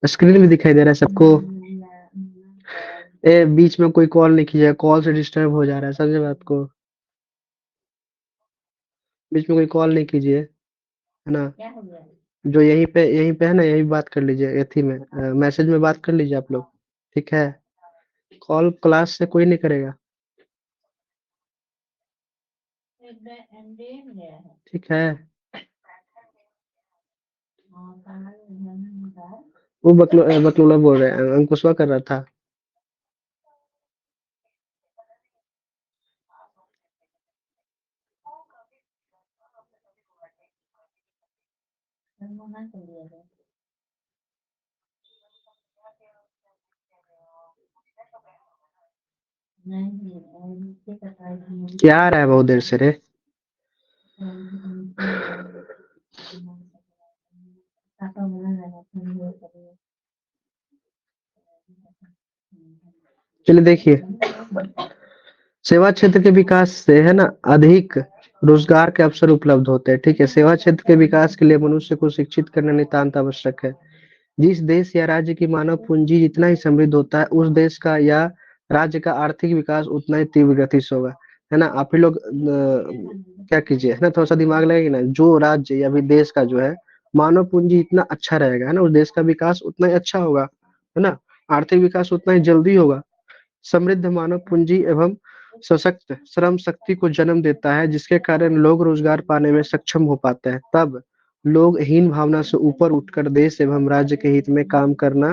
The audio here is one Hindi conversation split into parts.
स्क्रीन में दिखाई दे रहा है सबको। ए बीच में कोई कॉल नहीं कीजिए, कॉल से डिस्टर्ब हो जा रहा है, समझे बात को। बीच में कोई कॉल नहीं कीजिए, है ना। जो यहीं पे है ना, यही बात कर लीजिए, एथी में मैसेज में बात कर लीजिए आप लोग। ठीक है। कॉल क्लास से कोई नहीं करेगा। ठीक है। वो बकलोला बोल रहे हैं, अंकुशवा कर रहा था। क्या आ रहा है बहुत देर से रे। चलिए देखिए, सेवा क्षेत्र के विकास से है ना अधिक रोजगार के अवसर उपलब्ध होते हैं। ठीक है, सेवा क्षेत्र के विकास के लिए मनुष्य को शिक्षित करना नितांत आवश्यक है। जिस देश या राज्य की मानव पूंजी जितना ही समृद्ध होता है, उस देश का या राज्य का आर्थिक विकास उतना ही तीव्र गति से होगा। है ना, आप ही लोग क्या कीजिए, है ना, थोड़ा सा दिमाग लगेगा ना। जो राज्य या भी देश का जो है मानव पूंजी इतना अच्छा रहेगा, है ना, उस देश का विकास उतना ही अच्छा होगा। है ना, आर्थिक विकास उतना ही जल्दी होगा। समृद्ध मानव पूंजी एवं सशक्त श्रम शक्ति को जन्म देता है, जिसके कारण लोग रोजगार पाने में सक्षम हो पाते हैं। तब लोग हीन भावना से ऊपर उठकर देश एवं राज्य के हित में काम करना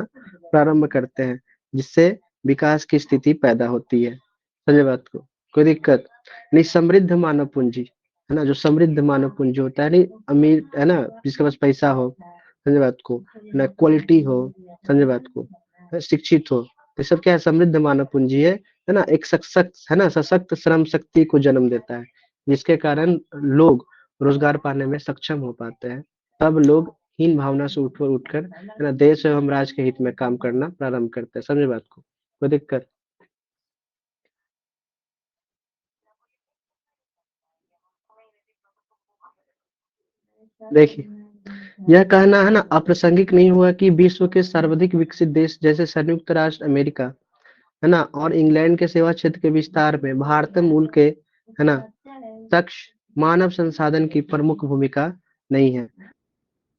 प्रारंभ करते हैं, जिससे विकास की स्थिति पैदा होती है। समझे बात को। कोई दिक्कत नहीं। समृद्ध मानव पूंजी, है ना, जो समृद्ध मानव पूंजी होता है, नहीं अमीर, है ना, जिसके पास पैसा हो, समझे बात को, है ना, क्वालिटी हो, समझे बात को, शिक्षित हो, ये सब क्या है, समृद्ध मानव पूंजी है ना। एक सशक्त, है ना, सशक्त श्रम शक्ति को जन्म देता है, जिसके कारण लोग रोजगार पाने में सक्षम हो पाते हैं। तब लोग हीन भावना से ऊपर उठकर, है ना, देश एवं राज्य के हित में काम करना प्रारंभ करते हैं। समझे बात को। कोई दिक्कत। देखिए, यह कहना है ना अप्रासंगिक नहीं हुआ कि विश्व के सर्वाधिक विकसित देश जैसे संयुक्त राष्ट्र अमेरिका, है ना, और इंग्लैंड के सेवा क्षेत्र के विस्तार में भारतीय मूल के, है ना, दक्ष मानव संसाधन की प्रमुख भूमिका नहीं है।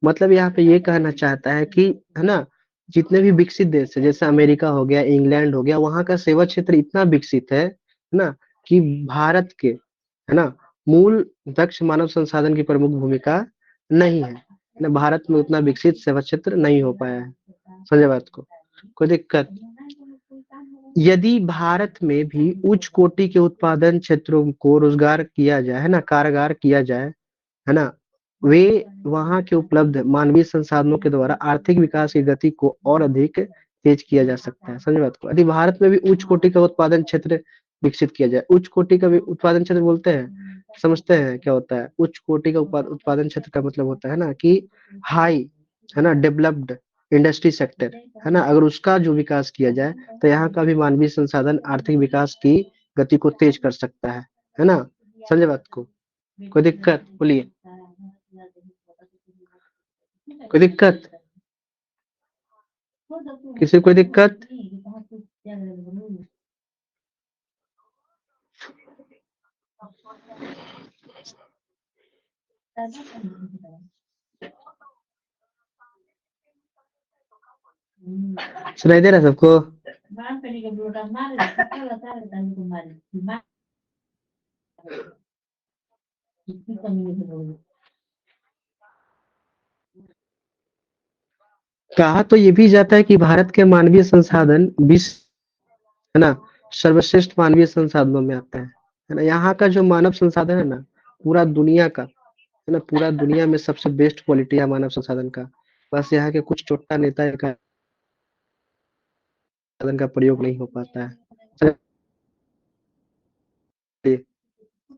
मतलब यहाँ पे ये कहना चाहता है कि, है ना, जितने भी विकसित देश है जैसे अमेरिका हो गया, इंग्लैंड हो गया, वहां का सेवा क्षेत्र इतना विकसित है ना, कि भारत के, है ना, मूल दक्ष मानव संसाधन की प्रमुख भूमिका नहीं है। ना, भारत में उतना विकसित सेवा क्षेत्र नहीं हो पाया है। समझे बात को। कोई दिक्कत। यदि भारत में भी उच्च कोटि के उत्पादन क्षेत्रों को रोजगार किया जाए, है ना, कारगर किया जाए, है ना, वे वहां के उपलब्ध मानवीय संसाधनों के द्वारा आर्थिक विकास की गति को और अधिक तेज किया जा सकता है। समझ बात को। यदि भारत में भी उच्च कोटि का उत्पादन क्षेत्र विकसित किया जाए, उच्च कोटि का भी उत्पादन क्षेत्र बोलते हैं, समझते हैं क्या होता है उच्च कोटि का उत्पादन क्षेत्र का मतलब होता है ना कि हाई, है ना, डेवलप्ड इंडस्ट्री सेक्टर, है ना, अगर उसका जो विकास किया जाए, तो यहाँ का भी मानवीय संसाधन आर्थिक विकास की गति को तेज कर सकता है ना। समझे बात को। कोई दिक्कत बोलिए। कोई दिक्कत, किसी को कोई दिक्कत। सुनाई दे रहा है सबको। कहा तो ये भी जाता है कि भारत के मानवीय संसाधन विश्व, है ना, सर्वश्रेष्ठ मानवीय संसाधनों में आता है ना। यहाँ का जो मानव संसाधन है ना, पूरा दुनिया का, है ना, पूरा दुनिया में सबसे बेस्ट क्वालिटी है मानव संसाधन का। बस यहाँ के कुछ चोट्टा नेता का संसाधन का प्रयोग नहीं हो पाता है। चलिए,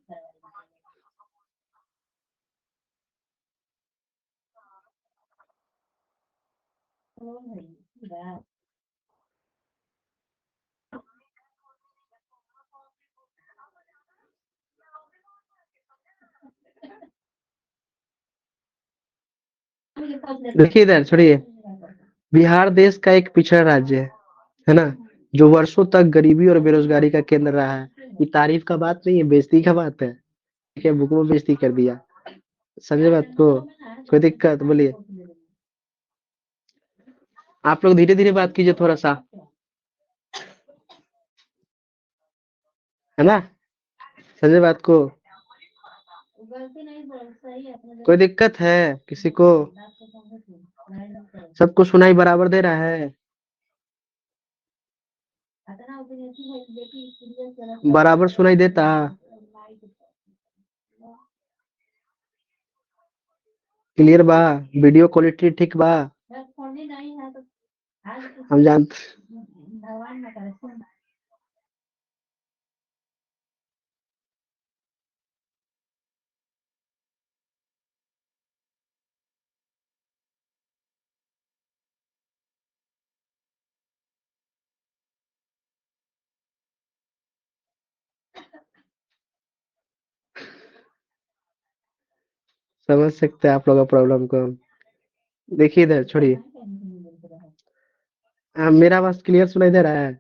देखिए इधर छोड़िए, बिहार देश का एक पिछड़ा राज्य है ना, जो वर्षों तक गरीबी और बेरोजगारी का केंद्र रहा है। ये तारीफ का बात नहीं है, बेइज्जती का बात है। ठीक है, बुक में बेइज्जती कर दिया। समझे बात को? कोई दिक्कत बोलिए। आप लोग धीरे धीरे बात कीजिए थोड़ा सा, है ना? समझे बात को? कोई दिक्कत है किसी को? सबको सुनाई बराबर दे रहा है? बराबर सुनाई देता? क्लियर बा? वीडियो क्वालिटी ठीक बा? हम जानते। समझ सकते हैं आप लोगों का प्रॉब्लम को। देखिए इधर छोड़िए। मेरा आवाज क्लियर सुनाई दे रहा है?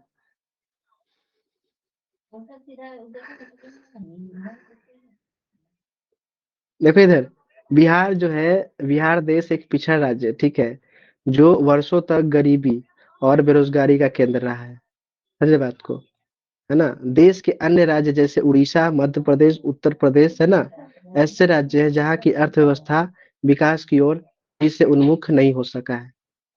देखो इधर, बिहार जो है, बिहार देश एक पिछड़ा राज्य है, ठीक है, जो वर्षों तक गरीबी और बेरोजगारी का केंद्र रहा है। समझे बात को? है ना? देश के अन्य राज्य जैसे उड़ीसा, मध्य प्रदेश, उत्तर प्रदेश, है ना, ऐसे राज्य है जहाँ की अर्थव्यवस्था विकास की ओर इससे उन्मुख नहीं हो सका है।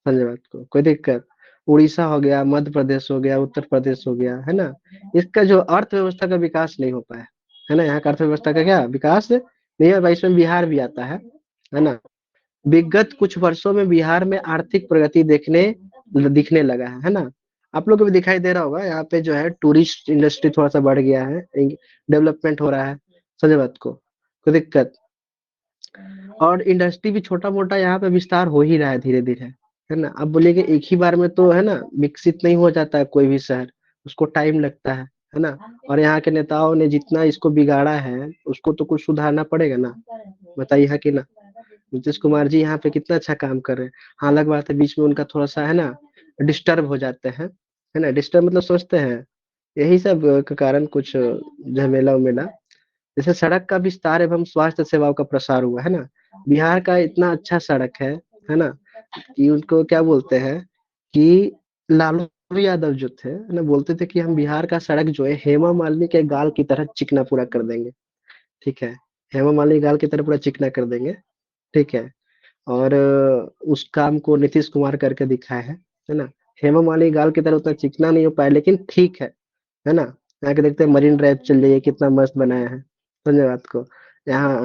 समझे बात को? कोई दिक्कत? उड़ीसा हो गया, मध्य प्रदेश हो गया, उत्तर प्रदेश हो गया, है ना, इसका जो अर्थव्यवस्था का विकास नहीं हो पाया। है ना, यहाँ का अर्थव्यवस्था का क्या विकास नहीं है भाई, इसमें बिहार भी आता है ना। विगत कुछ वर्षों में बिहार में आर्थिक प्रगति दिखने लगा है ना। आप लोग को भी दिखाई दे रहा होगा, यहाँ पे जो है टूरिस्ट इंडस्ट्री थोड़ा सा बढ़ गया है, डेवलपमेंट हो रहा है। समझे बात को? कोई दिक्कत? और इंडस्ट्री भी छोटा मोटा यहाँ पे विस्तार हो ही रहा है धीरे धीरे, है ना। अब बोलिए कि एक ही बार में तो है ना विकसित नहीं हो जाता है कोई भी शहर, उसको टाइम लगता है ना। और यहाँ के नेताओं ने जितना इसको बिगाड़ा है, उसको तो कुछ सुधारना पड़ेगा ना। बताइए है कि ना? नीतीश कुमार जी यहाँ पे कितना अच्छा काम कर रहे हैं। हाँ, अलग बात है बीच में उनका थोड़ा सा है ना डिस्टर्ब हो जाते हैं, है ना। डिस्टर्ब मतलब सोचते हैं, यही सब के कारण कुछ झमेला उमेला। जैसे सड़क का विस्तार एवं स्वास्थ्य सेवाओं का प्रसार हुआ है ना। बिहार का इतना अच्छा सड़क है ना, कि उनको क्या बोलते हैं कि लालू यादव जो थे ना, बोलते थे कि हम बिहार का सड़क जो है हेमा मालिनी के गाल की तरह चिकना पूरा कर देंगे। ठीक है, हेमा मालिनी गाल की तरह पूरा चिकना कर देंगे। ठीक है। और उस काम को नीतीश कुमार करके दिखाए है ना। हेमा मालिनी गाल की तरह उतना चिकना नहीं हो पाया, लेकिन ठीक है ना। यहाँ के देखते हैं मरीन ड्राइव चल रही है, कितना मस्त बनाया है। समझे बात को? यहाँ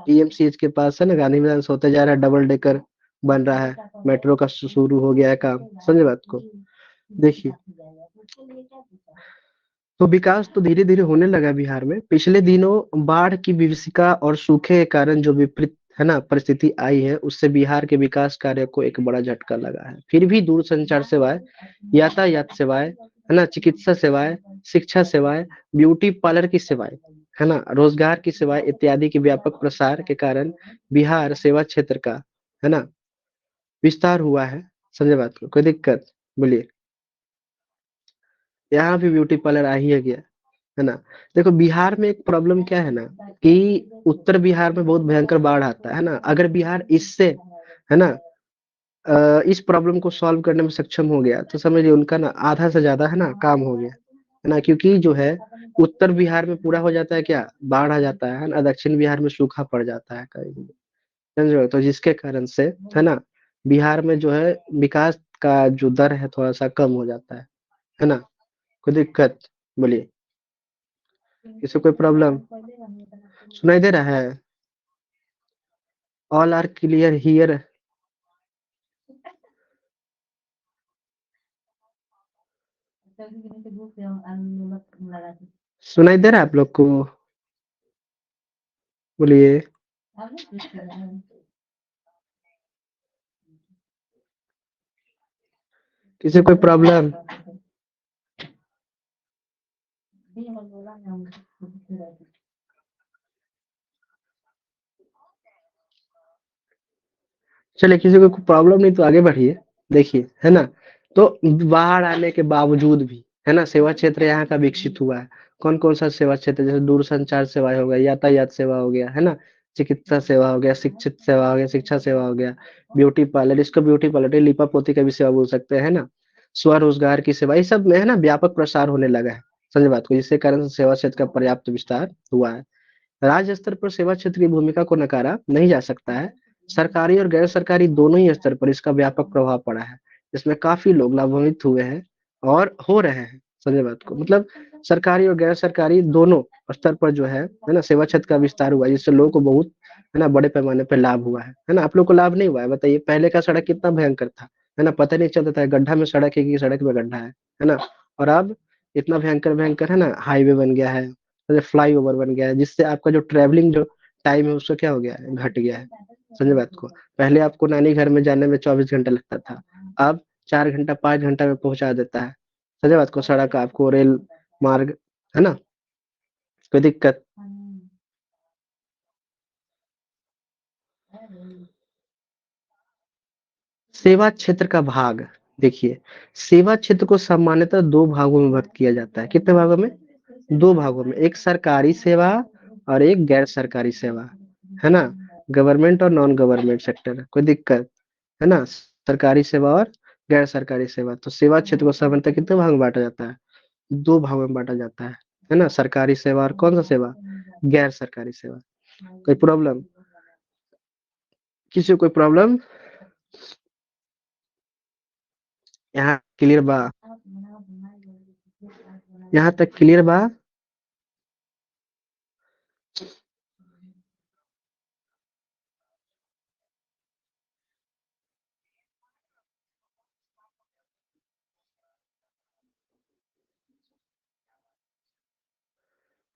पीएमसीएच के पास है ना, गांधी मैदान से होते जा रहा है, डबल डेकर बन रहा है, मेट्रो का शुरू हो गया है काम। समझे बात को? देखिए, तो विकास तो धीरे धीरे होने लगा बिहार में। पिछले दिनों बाढ़ की विभीषिका और सूखे के कारण जो विपरीत है ना परिस्थिति आई है, उससे बिहार के विकास कार्य को एक बड़ा झटका लगा है। फिर भी दूरसंचार सेवाएं, यातायात सेवाएं, है ना, चिकित्सा सेवाएं, शिक्षा सेवाएं, ब्यूटी पार्लर की सेवाएं, है ना, रोजगार की सेवाएं इत्यादि के व्यापक प्रसार के कारण बिहार सेवा क्षेत्र का, है ना, विस्तार हुआ है। समझे बात को? कोई दिक्कत? बोलिए। यहाँ भी ब्यूटी पार्लर आ ही गया, है ना। देखो बिहार में एक प्रॉब्लम क्या है ना, कि उत्तर बिहार में बहुत भयंकर बाढ़ आता है ना। अगर बिहार इससे, है ना, इस प्रॉब्लम को सॉल्व करने में सक्षम हो गया, तो समझिए उनका ना आधा से ज्यादा है ना काम हो गया, है ना। क्योंकि जो है उत्तर बिहार में पूरा हो जाता है क्या, बाढ़ आ जाता है ना, दक्षिण बिहार में सूखा पड़ जाता है कहीं भी। समझ रहे हो? तो जिसके कारण से, है ना, बिहार में जो है विकास का जो दर है थोड़ा सा कम हो जाता है ना। कोई दिक्कत? बोलिए। किसी कोई प्रॉब्लम? सुनाई दे रहा है? All are clear here? सुनाई दे रहा है आप लोग को? बोलिए। किसी कोई प्रॉब्लम? चलिए किसी को प्रॉब्लम नहीं तो आगे बढ़िए। देखिए, है ना? तो बाहर आने के बावजूद भी, है ना, सेवा क्षेत्र यहाँ का विकसित हुआ है। कौन-कौन सा सेवा क्षेत्र, जैसे दूरसंचार सेवाएँ हो गया, यातायात सेवा हो गया, है ना? चिकित्सा सेवा हो गया, शिक्षित सेवा हो गया, शिक्षा सेवा हो गया, ब्यूटी पार्लर, इसको ब्यूटी पार्लर नहीं, लीपा-पोती का भी सेवा बोल सकते हैं, है ना? स्वरोजगार की सेवा, ये सब में है ना व्यापक प्रसार होने लगा है। समझे बात को? जिसके कारण से सेवा क्षेत्र का पर्याप्त विस्तार हुआ है। राज्य स्तर पर सेवा क्षेत्र की भूमिका को नकारा नहीं जा सकता है। सरकारी और गैर सरकारी दोनों ही स्तर पर इसका व्यापक प्रभाव पड़ा है। इसमें काफ़ी लोग लाभान्वित हुए हैं और हो रहे हैं, समझे बात को? मतलब सरकारी और गैर सरकारी दोनों स्तर पर जो है ना, सेवा क्षेत्र का विस्तार हुआ है, जिससे लोगों को बहुत, है ना, बड़े पैमाने पे लाभ हुआ है ना? आप लोग को लाभ नहीं हुआ है? बताइए, पहले का सड़क कितना भयंकर था, है ना? पता नहीं चलता था गड्ढा में सड़क है कि सड़क में गड्ढा है ना? और अब इतना भयंकर-भयंकर, है ना, हाईवे बन गया है, फ्लाईओवर बन गया है, जिससे आपका जो ट्रैवलिंग जो टाइम है उसका क्या हो गया है, घट गया है। समझे बात को? पहले आपको नानी घर में जाने में 24 घंटा लगता था, अब 4 घंटा 5 घंटा में पहुँचा देता है। समझे बात को? सड़क आपको, रेल मार्ग, है ना? कोई दिक्कत। सेवा क्षेत्र का भाग, देखिए, सेवा क्षेत्र को सामान्यतः 2 भागों में विभक्त किया जाता है। कितने भागों में? 2 भागों में, एक सरकारी सेवा और एक गैर सरकारी सेवा, है ना? गवर्नमेंट और नॉन गवर्नमेंट सेक्टर, कोई दिक्कत, है ना? सरकारी सेवा और गैर सरकारी सेवा। तो सेवा क्षेत्र को सामान्यतः कितने भाग में बाँटा जाता है? 2 भागों में बाँटा जाता है ना? सरकारी सेवा और कौन-सा सेवा? गैर सरकारी सेवा। कोई प्रॉब्लम? किसी को कोई प्रॉब्लम? यहाँ क्लियर बा? यहाँ तक क्लियर बा?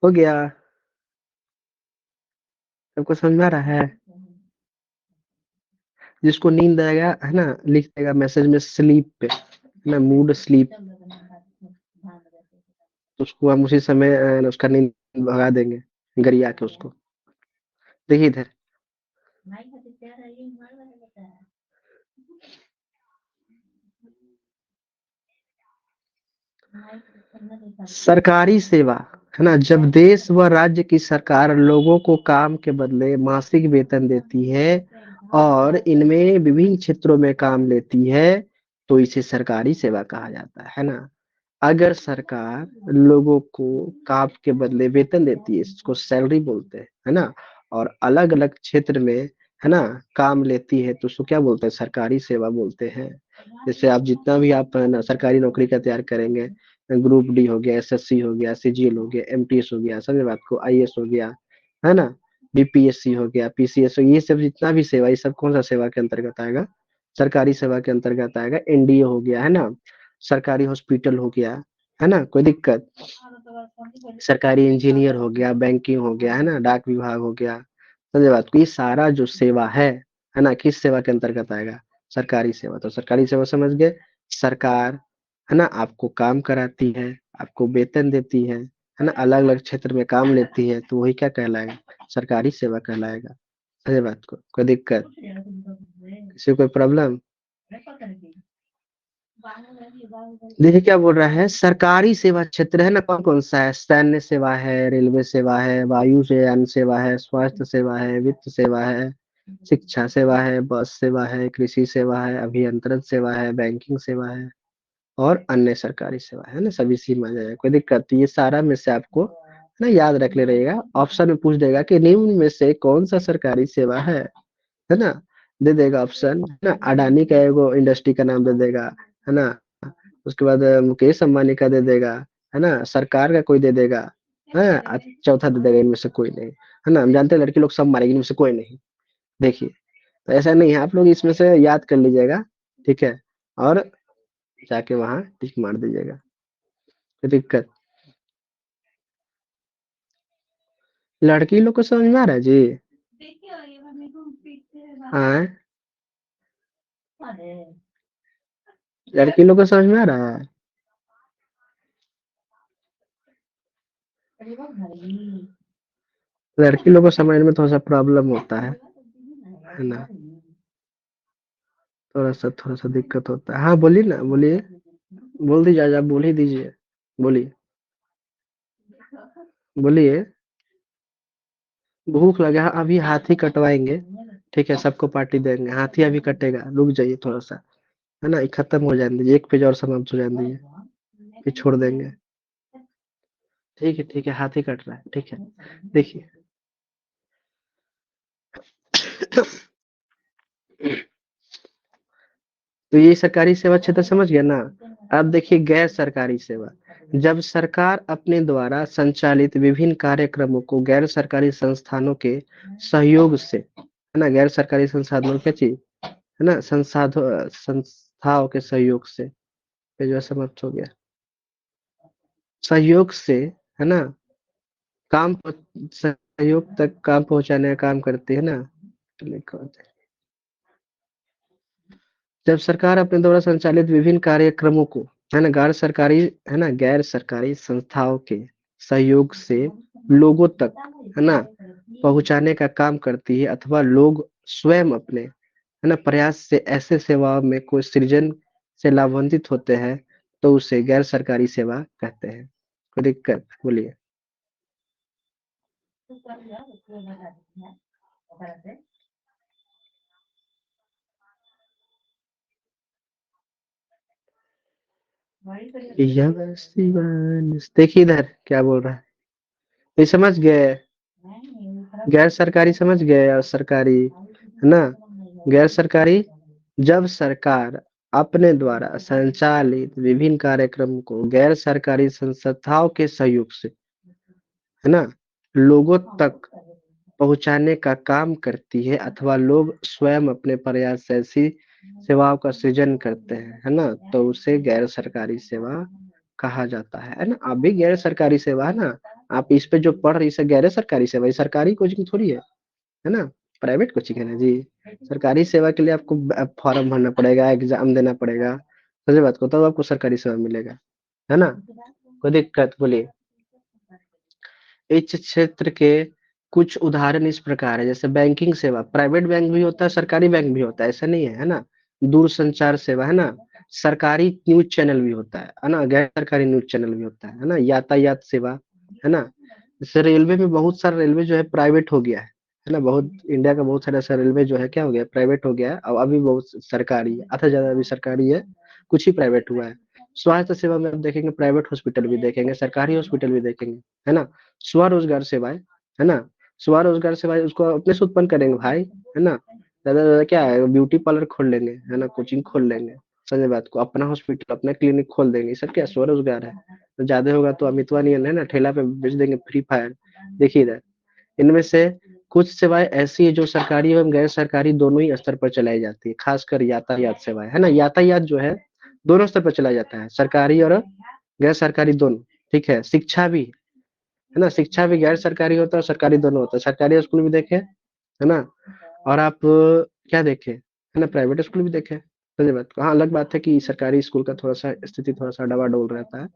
हो गया? सबको समझ में आ रहा है? जिसको नींद आएगा, है ना, लिख देगा मैसेज में स्लीप पे, ना मूड स्लीप, तो उसको हम उसी समय उसका नींद भगा देंगे, गरिया के उसको। देखिए इधर, सरकारी सेवा, है ना, जब देश व राज्य की सरकार लोगों को काम के बदले मासिक वेतन देती है और इनमें विभिन्न क्षेत्रों में काम लेती है, तो इसे सरकारी सेवा कहा जाता है ना? अगर सरकार लोगों को काम के बदले वेतन देती है, इसको सैलरी बोलते हैं, है ना? और अलग-अलग क्षेत्र में, है ना, काम लेती है, तो उसको क्या बोलते हैं? सरकारी सेवा बोलते हैं। जैसे आप जितना भी आप, है ना, सरकारी नौकरी का तैयार करेंगे, ग्रुप डी हो गया, एसएससी हो गया, सीजीएल हो गया, एमटीएस हो गया, समझे बात को? आईएएस हो गया, है ना? बीपीएससी हो गया, पीसीएस हो गया, ये सब जितना भी सेवा, ये सब कौन-सा सेवा के अंतर्गत आएगा? सरकारी सेवा के अंतर्गत आएगा। एनडीए हो गया, है ना? सरकारी हॉस्पिटल हो गया, है ना? कोई दिक्कत? सरकारी इंजीनियर हो गया, बैंकिंग हो गया, है ना? डाक विभाग हो गया, समझे बात को? ये सारा जो सेवा है ना? किस सेवा के अंतर्गत आएगा? सरकारी सेवा। तो सरकारी सेवा समझ गए? सरकार, है ना, आपको काम कराती है, आपको वेतन देती है ना? अलग-अलग क्षेत्र में काम लेती है, तो वही क्या कहलाएगा? सरकारी सेवा कहलाएगा। समझे बात को? कोई दिक्कत? किसी को कोई प्रॉब्लम? देखिए क्या बोल रहा है, सरकारी सेवा क्षेत्र है ना, कौन-कौन सा है? सैन्य सेवा है, रेलवे सेवा है, वायुयान सेवा है, स्वास्थ्य सेवा है, वित्त सेवा है, शिक्षा सेवा है, बस सेवा है, कृषि सेवा है, अभियंत्रण सेवा है, बैंकिंग सेवा है और अन्य सरकारी सेवा है ना, सभी इसी में आ जाएगा। कोई दिक्कत? तो ये सारा में से आपको ना याद रख ले रहेगा, ऑप्शन में पूछ देगा कि निम्न में से कौन-सा सरकारी सेवा है ना? दे देगा ऑप्शन, है ना? अडानी का एगो इंडस्ट्री का नाम दे देगा, है ना? उसके बाद मुकेश अंबानी का दे देगा, है ना? सरकार का कोई दे देगा, हैं? चौथा दे देगा, इनमें से कोई नहीं, है ना? हम जानते हैं लड़के लोग सब मारेंगे, इनमें से कोई नहीं। देखिए, तो ऐसा नहीं है, आप लोग इसमें से याद कर लीजिएगा, ठीक है? और जाके वहाँ टिक मार दीजिएगा, कोई दिक्कत? लड़की लोग को समझ में आ रहा है जी? हाँ, लड़की लोग को समझ में आ रहा है? लड़की लोग को समझने में थोड़ा-सा प्रॉब्लम होता है ना? थोड़ा-सा दिक्कत होता है। हाँ, बोलिए ना, बोलिए। बोल दीजिए आज आप बोल ही दीजिए। बोलिए, बोलिए। भूख लगा है, अभी हाथी कटवाएँगे, ठीक है? सबको पार्टी देंगे। हाथी अभी कटेगा, रुक जाइए थोड़ा-सा, है ना? ये खत्म हो जाने दीजिए, 1 पेज और समाप्त हो जाने दीजिए, फिर छोड़ देंगे। ठीक है, हाथी कट रहा है, ठीक है। देखिए तो ये सरकारी सेवा क्षेत्र समझ गए ना? अब देखिए गैर सरकारी सेवा। जब सरकार अपने द्वारा संचालित विभिन्न कार्यक्रमों को गैर सरकारी संस्थानों के सहयोग से, है ना? गैर सरकारी संसाधनों क्या चीज़? है ना? संस्थाओं के सहयोग से, ये जो है समाप्त हो गया। सहयोग से, है ना? काम प सहयोग तक काम पहुँचाने का काम करती है ना? लिखा होता है। जब सरकार अपने द्वारा संचालित विभिन्न कार्यक्रमों को, है ना, गैर सरकारी संस्थाओं के सहयोग से लोगों तक, है ना, पहुंचाने का काम करती है अथवा लोग स्वयं अपने, है ना, प्रयास से ऐसे सेवाओं में कोई सृजन से लाभान्वित होते हैं तो उसे गैर सरकारी सेवा कहते हैं। कोई दिक्कत? बोलिए। देखिए इधर क्या बोल रहा है। ये समझ गए? गैर सरकारी समझ गए और सरकारी, है ना? गैर सरकारी, जब सरकार अपने द्वारा संचालित विभिन्न कार्यक्रम को गैर सरकारी संस्थाओं के सहयोग से, है ना, लोगों तक पहुंचाने का काम करती है अथवा लोग स्वयं अपने प्रयास से ऐसी सेवाओं का सृजन करते हैं, है ना, तो उसे गैर सरकारी सेवा कहा जाता है ना? आप भी गैर सरकारी सेवा, है ना? आप इस पे जो पढ़ रही है गैर सरकारी सेवा, ये सरकारी कोचिंग थोड़ी है ना? प्राइवेट कोचिंग है ना जी। सरकारी सेवा के लिए आपको फॉर्म भरना पड़ेगा, एग्जाम देना पड़ेगा, समझे बात को, तब आपको सरकारी सेवा मिलेगा, है ना? कोई दिक्कत? बोलिए। इस क्षेत्र के कुछ उदाहरण इस प्रकार है, जैसे बैंकिंग सेवा, प्राइवेट बैंक भी होता है, सरकारी बैंक भी होता है, ऐसा नहीं है ना? दूरसंचार सेवा, है ना? सरकारी न्यूज चैनल भी होता है ना? गैर सरकारी न्यूज चैनल भी होता है ना? यातायात सेवा, है ना? जैसे रेलवे में बहुत सारा रेलवे जो है प्राइवेट हो गया है ना? बहुत इंडिया का बहुत सारा ऐसा रेलवे जो है क्या हो गया, प्राइवेट हो गया है, और अभी बहुत सरकारी है, आधा ज्यादा अभी सरकारी है, कुछ ही प्राइवेट हुआ है। स्वास्थ्य सेवा में आप देखेंगे प्राइवेट हॉस्पिटल भी देखेंगे, सरकारी हॉस्पिटल भी देखेंगे, है ना? स्वरोजगार सेवाएँ, है ना? स्वरोजगार सेवाएँ उसको अपने से उत्पन्न करेंगे भाई, है ना? ज़्यादा से ज़्यादा क्या है, ब्यूटी पार्लर खोल लेंगे, है ना? कोचिंग खोल लेंगे, समझे बात को? अपना हॉस्पिटल, अपना क्लिनिक खोल देंगे, ये सब क्या स्वरोजगार है। तो ज़्यादा होगा तो अमितवा नियन है ना, ठेला पे बेच देंगे फ्री फायर। देखिए इधर, इनमें से कुछ सेवाएँ ऐसी है जो सरकारी एवं गैर सरकारी दोनों ही स्तर पर चलाई जाती है, खासकर यातायात सेवाएँ, है ना? यातायात जो है दोनों स्तर पर चलाया जाता है, सरकारी और गैर सरकारी दोनों, ठीक है? शिक्षा भी, है ना? शिक्षा भी गैर सरकारी होता है और सरकारी दोनों होता है। सरकारी स्कूल भी देखे, है ना? और आप क्या देखे, है ना? प्राइवेट स्कूल भी देखे, समझे बात को? हाँ, अलग बात है कि सरकारी स्कूल का थोड़ा-सा स्थिति थोड़ा-सा डवाडोल रहता है,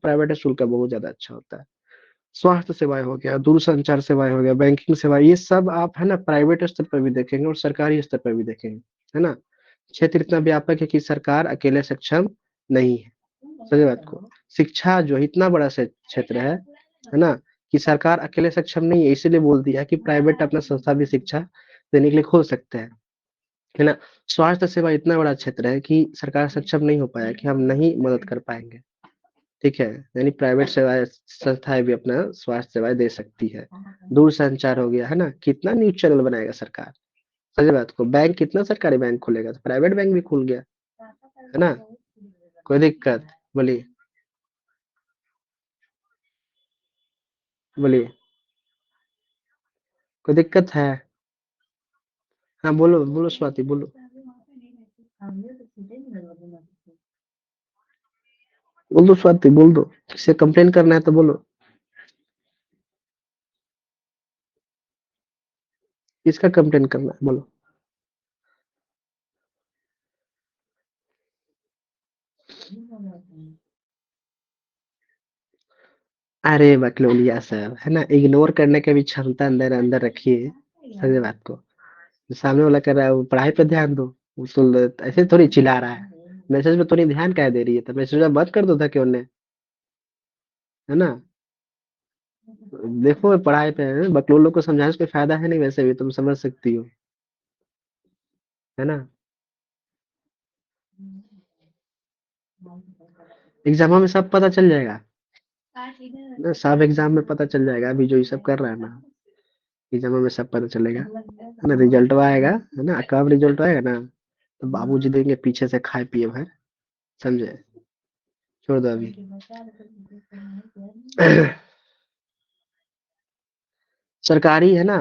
प्राइवेट स्कूल का बहुत ज़्यादा अच्छा होता है। स्वास्थ्य सेवाएँ हो गया, दूरसंचार सेवाएँ हो गया, बैंकिंग सेवाएँ, ये सब आप, है ना, प्राइवेट स्तर पर भी देखेंगे और सरकारी स्तर पर भी देखेंगे, है ना? क्षेत्र इतना व्यापक है कि सरकार अकेले सक्षम नहीं है, समझे बात को? शिक्षा जो है इतना बड़ा क्षेत्र है ना? कि सरकार अकेले सक्षम नहीं है, इसीलिए बोल दिया है कि प्राइवेट अपना संस्था भी शिक्षा देने के लिए खोल सकते हैं, है ना? स्वास्थ्य सेवा इतना बड़ा क्षेत्र है कि सरकार सक्षम नहीं हो पाया कि हम नहीं मदद कर पाएँगे, ठीक है? यानी प्राइवेट सेवाएँ संस्थाएँ भी अपना स्वास्थ्य सेवाएँ दे सकती है। दूरसंचार हो गया, है ना? कितना न्यूज़ चैनल बनाएगा सरकार, समझे बात को? बैंक कितना सरकारी बैंक खोलेगा, तो प्राइवेट बैंक भी खुल गया, है ना? कोई दिक्कत? बोलिए, बोलिए। कोई दिक्कत है? हाँ, बोलो, बोलो स्वाति बोलो। बोल दो स्वाति, बोल दो। किसे कंप्लेन करना है तो बोलो। किसका कंप्लेन करना है बोलो। अरे बकलोलिया साहब, है ना? इग्नोर करने की भी क्षमता अंदर अंदर रखिए, समझे बात को? जो सामने वाला कर रहा है वो पढ़ाई पे ध्यान दो, वो तो ऐसे थोड़ी चिल्ला रहा है, मैसेज में थोड़ी ध्यान क्या दे रही है, तो मैसेज में बंद कर दो था क्यों ने, है ना। देखो पढ़ाई पे है, बकलोल लोग को समझाने से कोई फायदा है नहीं, वैसे भी तुम समझ सकती हो, है ना। एग्जामों में सब पता चल जाएगा ना, सब एग्जाम में पता चल जाएगा, अभी जो ये सब कर रहा है ना, एग्जामों में सब पता चलेगा, है ना। रिजल्ट आएगा, है ना, कब रिजल्ट आएगा ना, तो बाबूजी देंगे पीछे से खाए पिए भर, समझे। छोड़ दो अभी। सरकारी है ना,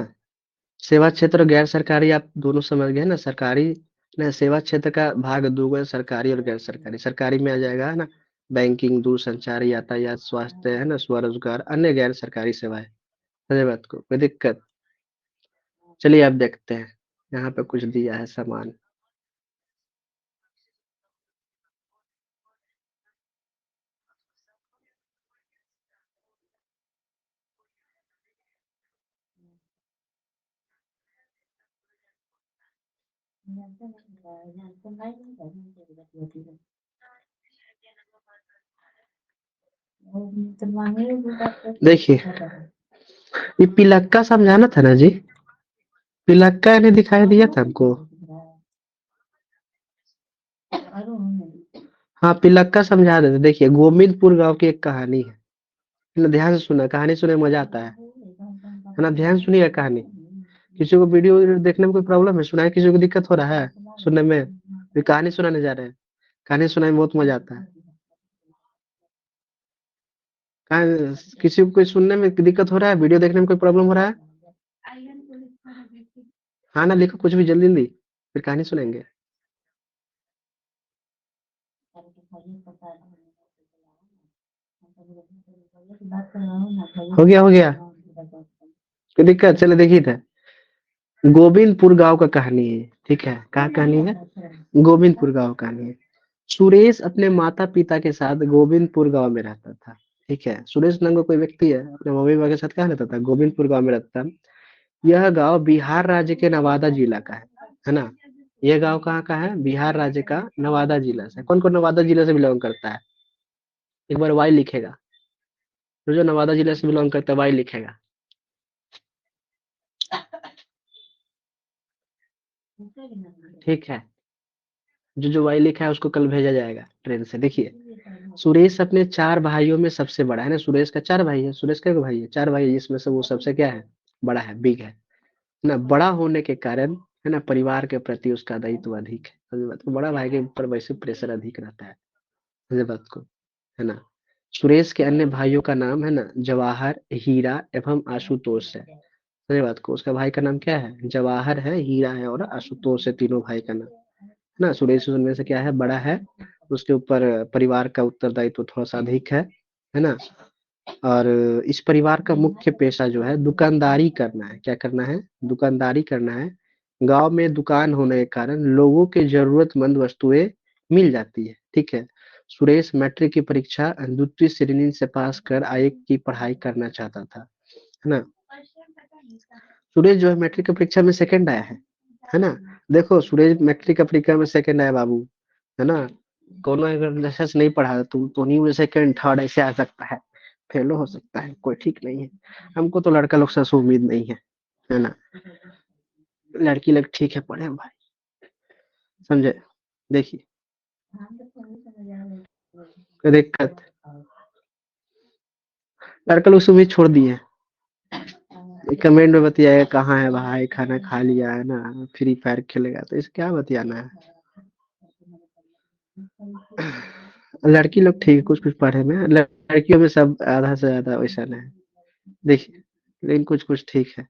सेवा क्षेत्र और गैर सरकारी आप दोनों समझ गए ना। सरकारी ना, सेवा क्षेत्र का भाग दो है, सरकारी और गैर सरकारी। सरकारी में आ जाएगा है ना, बैंकिंग, दूरसंचार, यातायात, स्वास्थ्य, है ना, स्वरोजगार, अन्य गैर सरकारी सेवाएं। समझे बात को, कोई दिक्कत। चलिए आप देखते हैं, यहाँ पे कुछ दिया है सामान। देखिए, ये पिलक्का समझाना था ना जी, पिलक्का ने दिखाई दिया था हमको। हाँ, पिलक्का समझा देते। देखिए, गोविंदपुर गांव की एक कहानी है ना, ध्यान से सुना, कहानी सुने मजा आता है ना, ध्यान सुनिए कहानी। किसी को वीडियो देखने में कोई प्रॉब्लम है, सुनाए किसी को दिक्कत हो रहा है सुनने में, ये कहानी सुनाने जा रहे हैं, कहानी सुनाने में बहुत मजा आता है। किसी को कोई सुनने में दिक्कत हो रहा है, वीडियो देखने में कोई प्रॉब्लम हो रहा है। हाँ ना, लिखो कुछ भी जल्दी जल्दी, फिर कहानी सुनेंगे। हो गया हो गया, कोई दिक्कत, चले देखिए था। गोविंदपुर गांव का कहानी है, ठीक है, क्या कहानी है, गोविंदपुर गांव कहानी है। सुरेश अपने माता पिता के साथ गोविंदपुर गांव में रहता था। ठीक है, सुरेश नाम का कोई व्यक्ति है, अपने मम्मी पापा के साथ क्या रहता था, गोविंदपुर गांव में रहता था। यह गांव बिहार राज्य के नवादा जिला का है ना। यह गांव कहाँ का है, बिहार राज्य का नवादा जिला से। कौन कौन नवादा जिला से बिलोंग करता है, एक बार वाई लिखेगा, जो जो नवादा जिला से बिलोंग करता है वाई लिखेगा। ठीक है, जो जो वाई लिखा है उसको कल भेजा जाएगा ट्रेन से। देखिए, सुरेश अपने चार भाइयों में सबसे बड़ा है ना, सुरेश का चार भाई है, सुरेश का एक भाई है, चार भाई है, जिसमें से वो सबसे क्या है, बड़ा है, बिग है ना। बड़ा होने के कारण है ना, परिवार के प्रति उसका दायित्व अधिक है। समझे बात को, बड़ा भाई के ऊपर वैसे प्रेशर अधिक रहता है। समझे बात को, है ना। सुरेश के अन्य भाइयों का नाम है ना, जवाहर, हीरा एवं आशुतोष है। समझे बात को, उसका भाई का नाम क्या है, जवाहर है, हीरा है और आशुतोष है, तीनों भाई का नाम, है ना। सुरेश उनमें से क्या है, बड़ा है, उसके ऊपर परिवार का उत्तरदायित्व थोड़ा सा अधिक है ना। और इस परिवार का मुख्य पेशा जो है दुकानदारी करना है। क्या करना है, दुकानदारी करना है। गांव में दुकान होने के कारण लोगों के जरूरतमंद वस्तुएं मिल जाती है। ठीक है, सुरेश मैट्रिक की परीक्षा द्वितीय श्रेणी से पास कर आईए की पढ़ाई करना चाहता था, है ना। सुरेश जो है मैट्रिक की परीक्षा में सेकंड आया है ना। देखो, सुरेश मैट्रिक की परीक्षा में सेकंड आया बाबू, है ना। कोनो अगर जैसे से नहीं पढ़ा तो नहीं, सेकंड थर्ड ऐसे आ सकता है, फेलो हो सकता है, कोई ठीक नहीं है। हमको तो लड़का लोग से उम्मीद नहीं है ना। लड़की लोग ठीक है, पढ़े भाई, समझे। देखिए, कोई दिक्कत, लड़का लोग से उम्मीद छोड़ दिए। कमेंट में बतियाएगा कहाँ है भाई, खाना खा लिया है ना, फ्री फायर खेलेगा, तो इसे क्या बतियाना है। लड़की लोग ठीक है, कुछ कुछ पढ़े में, लड़कियों में सब आधा से ज्यादा वैसा है। देखिए, लेकिन कुछ कुछ ठीक है।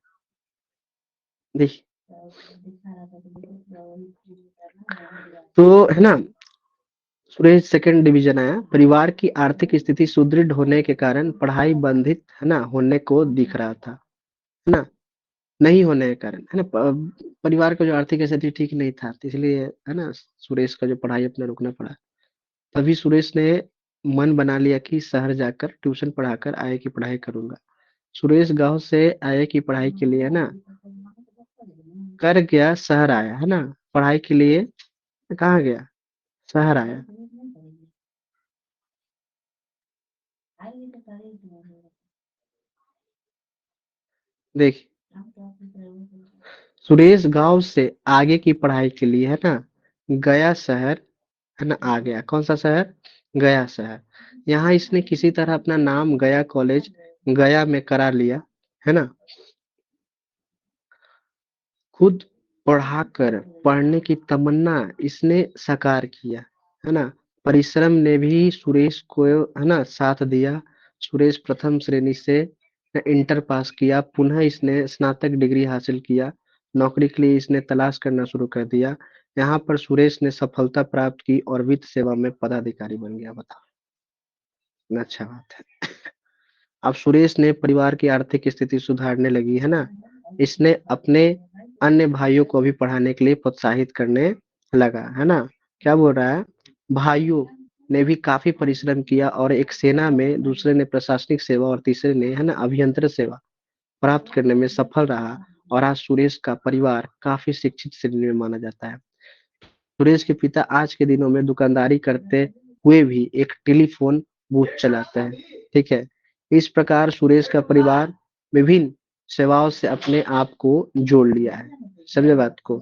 देखिए, तो है ना, सुरेश सेकंड डिवीजन आया। परिवार की आर्थिक स्थिति सुदृढ़ होने के कारण पढ़ाई बंधित है ना होने को दिख रहा था, है ना, नहीं होने के कारण, है ना, परिवार का जो आर्थिक स्थिति ठीक नहीं था, तो इसलिए है ना सुरेश का जो पढ़ाई अपना रुकना पड़ा। तभी सुरेश ने मन बना लिया कि शहर जाकर ट्यूशन पढ़ाकर आईए की पढ़ाई करूंगा। सुरेश गांव से आईए की पढ़ाई के लिए है ना कर गया, शहर आया, है ना, पढ़ाई के लिए कहाँ गया? शहर आया। देख, सुरेश गांव से आगे की पढ़ाई के लिए है ना गया शहर, है ना आ गया। कौन सा शहर? गया शहर। यहाँ इसने किसी तरह अपना नाम गया कॉलेज गया में करा लिया, है ना। खुद पढ़ाकर पढ़ने की तमन्ना इसने साकार किया, है ना। परिश्रम ने भी सुरेश को, है ना, साथ दिया। सुरेश प्रथम श्रेणी से इंटर पास किया, पुनः इसने स्नातक डिग्री हासिल किया। नौकरी के लिए इसने तलाश करना शुरू कर दिया। यहाँ पर सुरेश ने सफलता प्राप्त की और वित्त सेवा में पदाधिकारी बन गया। बताओ, कितना अच्छा बात है। अब सुरेश ने परिवार की आर्थिक स्थिति सुधारने लगी, है ना। इसने अपने अन्य भाइयों को भी पढ़ाने के लिए प्रोत्साहित करने लगा, है ना। क्या बोल रहा है? भाइयों ने भी काफी परिश्रम किया और एक सेना में, दूसरे ने प्रशासनिक सेवा और तीसरे ने, है ना, अभियंत्रण सेवा प्राप्त करने में सफल रहा। और आज सुरेश का परिवार काफी शिक्षित श्रेणी में माना जाता है। सुरेश के पिता आज के दिनों में दुकानदारी करते हुए भी एक टेलीफोन बूथ चलाते हैं, ठीक है। इस प्रकार सुरेश का परिवार विभिन्न सेवाओं से अपने आप को जोड़ लिया है। समझे बात को?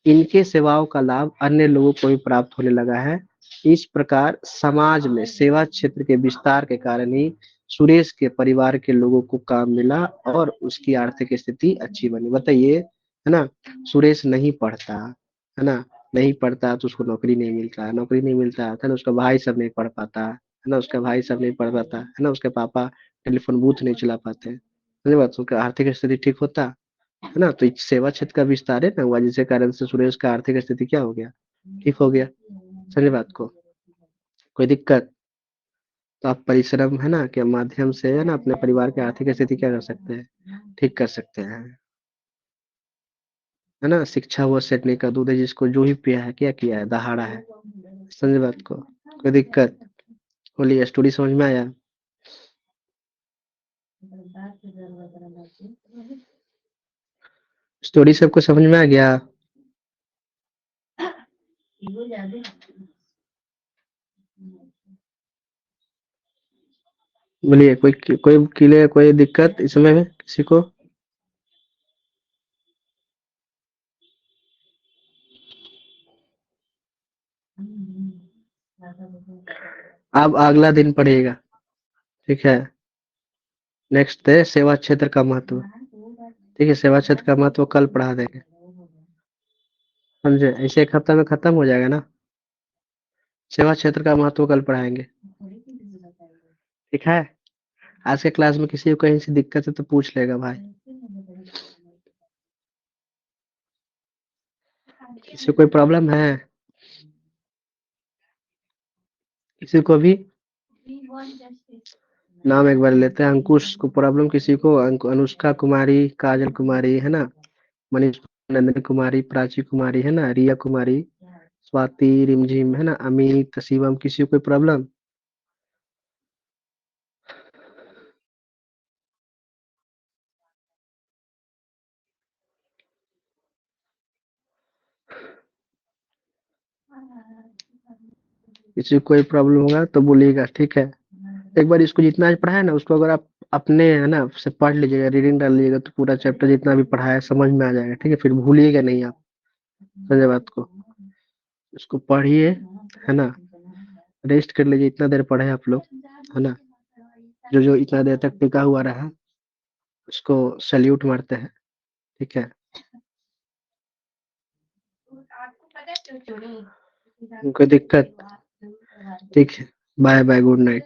इनके सेवाओं का लाभ अन्य लोगों को भी प्राप्त होने लगा है। इस प्रकार समाज में सेवा क्षेत्र के विस्तार के कारण ही सुरेश के परिवार के लोगों को काम मिला और उसकी आर्थिक स्थिति अच्छी बनी। बताइए, है ना। सुरेश नहीं पढ़ता, है ना, नहीं पढ़ता तो उसको नौकरी नहीं मिलता है, नौकरी नहीं मिलता है ना, उसका भाई सब नहीं पढ़ पाता है ना, उसका भाई सब नहीं पढ़ पाता है ना, उसके पापा टेलीफोन बूथ नहीं चला पाते, समझे बात? उसका आर्थिक स्थिति ठीक होता है ना, तो इस सेवा क्षेत्र का विस्तार है ना हुआ, जिसके कारण से सुरेश का आर्थिक स्थिति क्या हो गया? ठीक हो गया। समझे बात को? कोई दिक्कत? तो आप परिश्रम, है ना, के माध्यम से, है ना, अपने परिवार की आर्थिक स्थिति क्या कर सकते हैं? ठीक कर सकते हैं, है ना। शिक्षा वो सेठने का दूध है जिसको जो ही पिया है क्या किया है, दहाड़ा है। समझे बात को? कोई दिक्कत? बोलिए, स्टोरी समझ में आया? स्टोरी सबको समझ में आ गया? बोलिए, कोई कोई किले कोई दिक्कत इसमें किसी को? अब अगला दिन पढ़ेगा, ठीक है। नेक्स्ट है सेवा क्षेत्र का महत्व। ठीक है, सेवा क्षेत्र का महत्व कल पढ़ा देंगे। समझे? ऐसे एक हफ्ता में खत्म हो जाएगा ना। सेवा क्षेत्र का महत्व कल पढ़ाएंगे, ठीक है। आज के क्लास में किसी को कहीं से दिक्कत है तो पूछ लेगा भाई। किसी को कोई प्रॉब्लम है? किसी को भी? नाम एक बार लेते हैं। अंकुश को प्रॉब्लम किसी को? अनुष्का कुमारी, काजल कुमारी, है ना, मनीष, नंदनी कुमारी, प्राची कुमारी, है ना, रिया कुमारी, स्वाति, रिमझिम, है ना, अमित, शिवम, किसी को कोई प्रॉब्लम? किसी को कोई प्रॉब्लम होगा तो बोलिएगा, ठीक है। एक बार इसको जितना आज पढ़ा है ना, उसको अगर आप अपने, है ना, से पढ़ लीजिएगा, रीडिंग डाल लीजिएगा, तो पूरा चैप्टर जितना भी पढ़ा है समझ में आ जाएगा, ठीक है। फिर भूलिएगा नहीं आप। समझे बात को? इसको पढ़िए, है ना, रेस्ट कर लीजिए। इतना देर पढ़े आप लोग, है ना, जो जो इतना देर तक टिका हुआ रहा उसको सैल्यूट मारते हैं, ठीक है। कोई दिक्कत? ठीक है, बाय बाय, गुड नाइट।